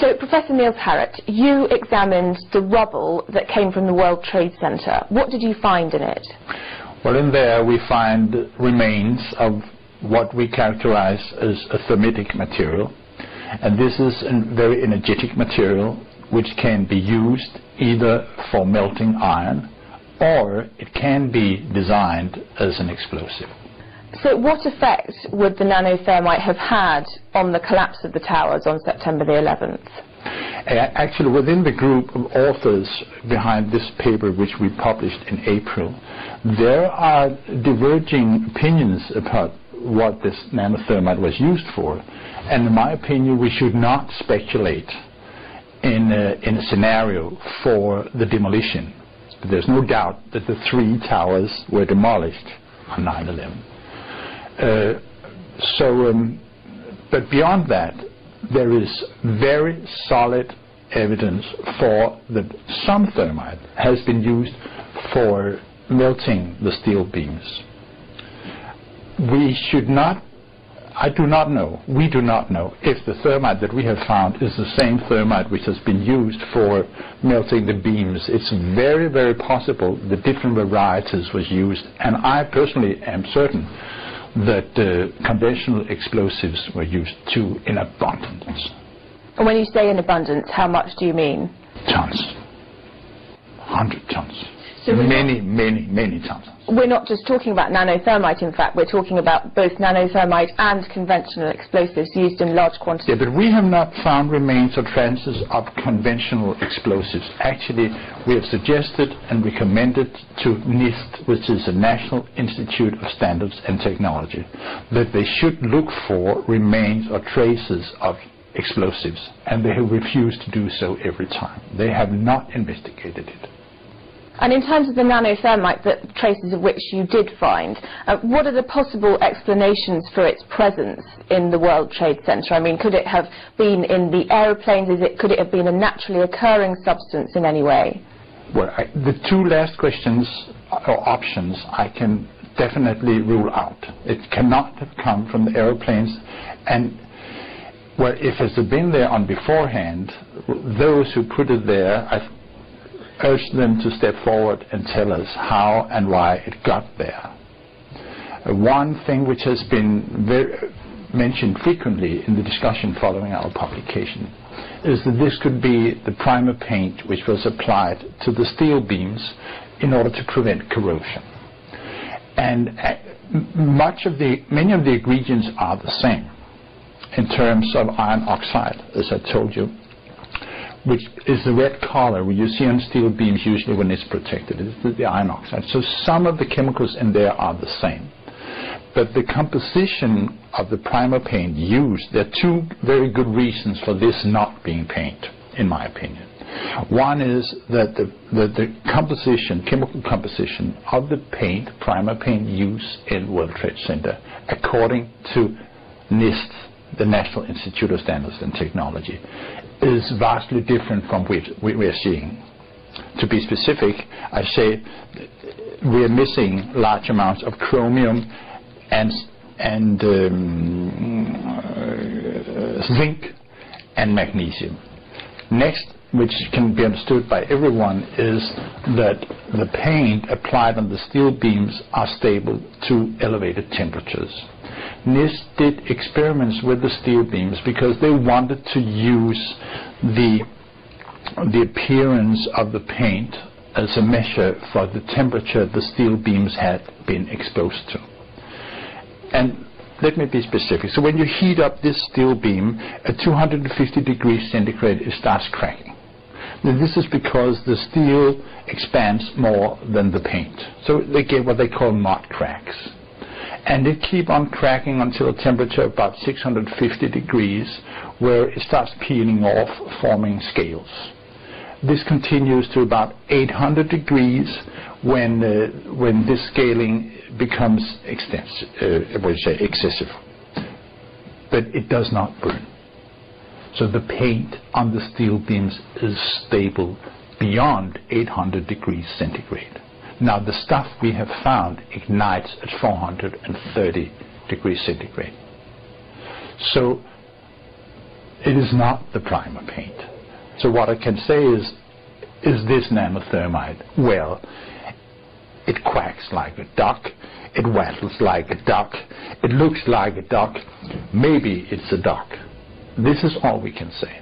So, Professor Niels Harrit, you examined the rubble that came from the World Trade Center. What did you find in it? Well, in there we find remains of what we characterize as a thermitic material. And this is a very energetic material which can be used either for melting iron or it can be designed as an explosive. So what effect would the nanothermite have had on the collapse of the towers on September the 11th? Actually, within the group of authors behind this paper, which we published in April, there are diverging opinions about what this nanothermite was used for. And in my opinion, we should not speculate in a scenario for the demolition. There's no doubt that the 3 towers were demolished on 9/11. But beyond that, there is very solid evidence for that some thermite has been used for melting the steel beams. We do not know if the thermite that we have found is the same thermite which has been used for melting the beams. It's very, very possible that different varieties was used, and I personally am certain that conventional explosives were used too in abundance. And when you say in abundance, how much do you mean? Tons. 100 tons. So many tons. We're not just talking about nanothermite, in fact, we're talking about both nanothermite and conventional explosives used in large quantities. Yeah, but we have not found remains or traces of conventional explosives. Actually, we have suggested and recommended to NIST, which is the National Institute of Standards and Technology, that they should look for remains or traces of explosives, and they have refused to do so every time. They have not investigated it. And in terms of the nanothermite, the traces of which you did find, what are the possible explanations for its presence in the World Trade Center? I mean, could it have been in the aeroplanes? Could it have been a naturally occurring substance in any way? Well, the 2 last questions or options I can definitely rule out. It cannot have come from the aeroplanes, and well, if it had been there on beforehand, those who put it there, I urge them to step forward and tell us how and why it got there. One thing which has been mentioned frequently in the discussion following our publication is that this could be the primer paint which was applied to the steel beams in order to prevent corrosion. And many of the ingredients are the same in terms of iron oxide, as I told you, which is the red color you see on steel beams usually when it's protected. It's the iron oxide. So some of the chemicals in there are the same. But the composition of the primer paint used, there are 2 very good reasons for this not being paint, in my opinion. One is that the composition, chemical composition of the paint, primer paint used in World Trade Center, according to NIST, the National Institute of Standards and Technology, is vastly different from what we are seeing. To be specific, I say we are missing large amounts of chromium and zinc and magnesium. Next, which can be understood by everyone, is that the paint applied on the steel beams are stable to elevated temperatures. NIST did experiments with the steel beams because they wanted to use the appearance of the paint as a measure for the temperature the steel beams had been exposed to. And let me be specific. So when you heat up this steel beam at 250 degrees centigrade, it starts cracking. Now, this is because the steel expands more than the paint. So they get what they call mud cracks. And they keep on cracking until a temperature of about 650 degrees, where it starts peeling off, forming scales. This continues to about 800 degrees when this scaling becomes excessive. But it does not burn. So the paint on the steel beams is stable beyond 800 degrees centigrade. Now, the stuff we have found ignites at 430 degrees centigrade. So it it is not the primer paint. So what I can say is this nanothermite? Well, it quacks like a duck, it waddles like a duck, it looks like a duck, maybe it's a duck. This is all we can say.